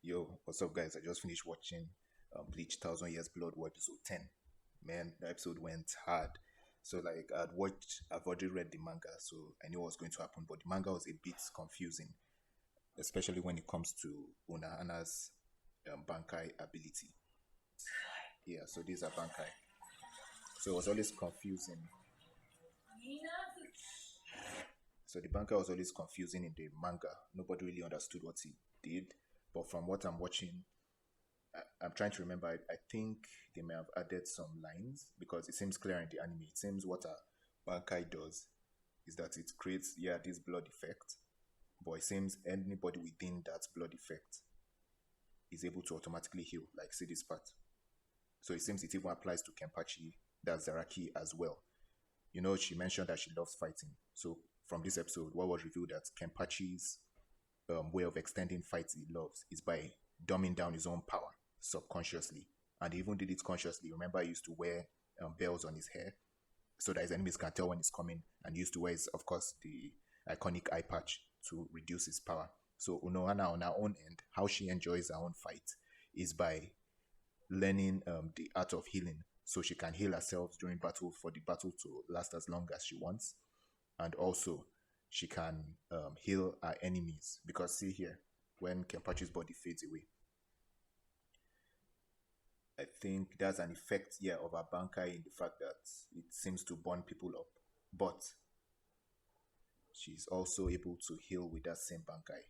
Yo, what's up, guys? I just finished watching Bleach Thousand Years Blood War episode 10. Man, the episode went hard. So, like, I've already read the manga, so I knew what was going to happen, but the manga was a bit confusing, especially when it comes to Unohana's Bankai ability. Yeah, so these are Bankai. So, it was always confusing. So, the Bankai was always confusing in the manga. Nobody really understood what he did, but from what I'm watching, I'm trying to remember. I think they may have added some lines because it seems clear in the anime. It seems what a Bankai does is that it creates, this blood effect, but it seems anybody within that blood effect is able to automatically heal, like see this part. So it seems it even applies to Kenpachi, that's Zaraki as well. You know, she mentioned that she loves fighting. So from this episode, what was revealed that Kenpachi's way of extending fights he loves is by dumbing down his own power subconsciously. And he even did it consciously. Remember, he used to wear bells on his hair so that his enemies can tell when he's coming. And he used to wear, of course, the iconic eye patch to reduce his power. So Unohana, on her own end, how she enjoys her own fight is by learning the art of healing, so she can heal herself during battle for the battle to last as long as she wants, and also she can heal her enemies. Because see here, when Kenpachi's body fades away, I think there's an effect here of her Bankai in the fact that it seems to burn people up, but she's also able to heal with that same Bankai.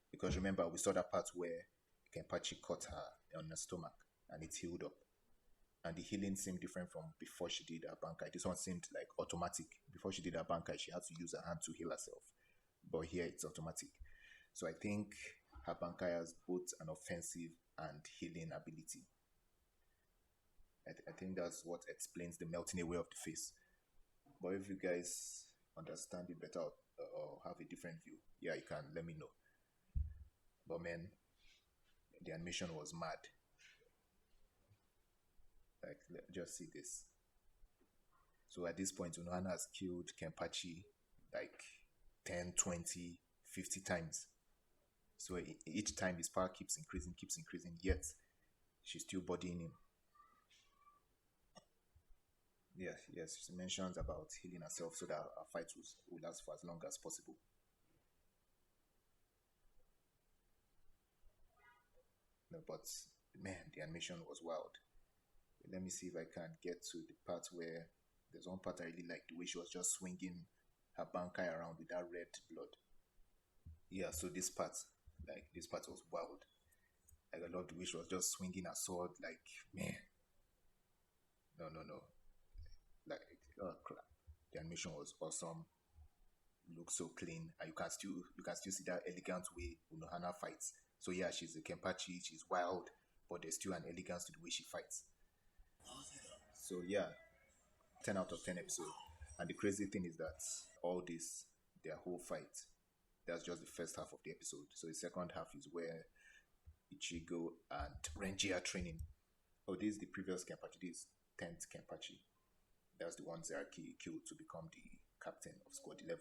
Because remember, we saw that part where Kenpachi caught her on the stomach and it healed up. And the healing seemed different from before she did her Bankai. This one seemed like automatic. Before she did her Bankai, she had to use her hand to heal herself. But here it's automatic. So I think her Bankai has both an offensive and healing ability. I think that's what explains the melting away of the face. But if you guys understand it better or have a different view, yeah, you can let me know. But man, the animation was mad. Like, just see this. So at this point, Unohana has killed Kenpachi like 10, 20, 50 times. So each time his power keeps increasing, yet she's still bodying him. Yes, she mentions about healing herself so that her fight will last for as long as possible. No, but man, the animation was wild. Let me see if I can get to the part where there's one part I really liked, the way she was just swinging her Bankai around with that red blood. Yeah, so this part was wild. Like, I loved the way she was just swinging her sword. Like, man, no, like, oh crap. The animation was awesome. Looks so clean, and you can still see that elegant way Unohana fights. So yeah, she's a Kenpachi, she's wild, but there's still an elegance to the way she fights. So yeah, 10 out of 10 episode. And the crazy thing is that all this, their whole fight, that's just the first half of the episode. So the second half is where Ichigo and Renji are training. Oh, this is the previous Kenpachi. This is 10th Kenpachi. That's the one Zaraki killed to become the captain of Squad 11.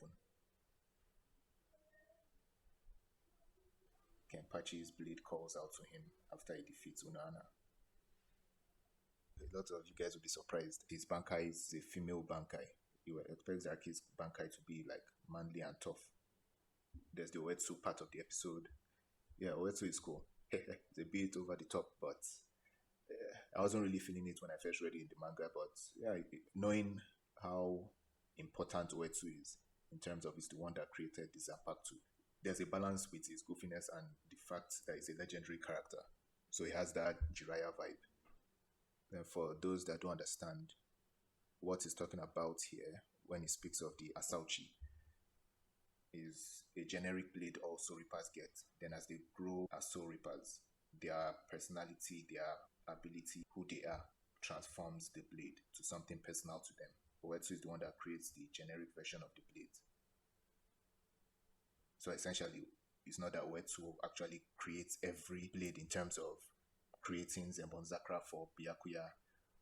Kenpachi's blade calls out to him after he defeats Unohana. A lot of you guys will be surprised. His Bankai is a female Bankai. You would expect Zaraki's Bankai to be like manly and tough. There's the Oetsu part of the episode. Yeah, Oetsu is cool. It's a bit over the top, but I wasn't really feeling it when I first read it in the manga. But yeah, knowing how important Oetsu is in terms of it's the one that created the Zanpakuto, there's a balance with his goofiness and the fact that he's a legendary character. So he has that Jiraiya vibe. And for those that don't understand what he's talking about here when he speaks of the Asauchi, is a generic blade all Soul Reapers get. Then as they grow as Soul Reapers, their personality, their ability, who they are, transforms the blade to something personal to them. Oetsu is the one that creates the generic version of the blade. So essentially, it's not that Oetsu actually creates every blade in terms of creating Zembonzakra for Byakuya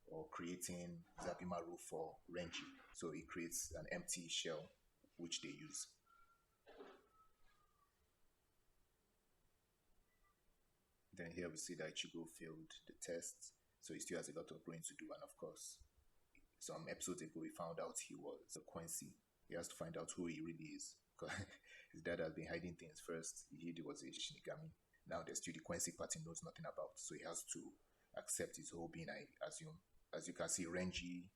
or creating Zabimaru for Renji. So it creates an empty shell which they use. Then here we see that Ichigo failed the test, so he still has a lot of growing to do. And of course, some episodes ago, we found out he was a Quincy. He has to find out who he really is. Because his dad has been hiding things first. He hid he was a Shinigami. Now there's still the Quincy part he knows nothing about. So he has to accept his whole being, I assume. As you can see, Renji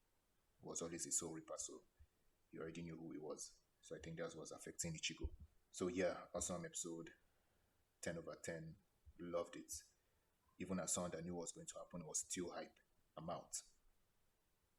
was always a soul reaper, so he already knew who he was. So I think that was affecting Ichigo. So yeah, awesome episode. 10 over 10. Loved it. Even as someone that knew what was going to happen was still hype. I'm out.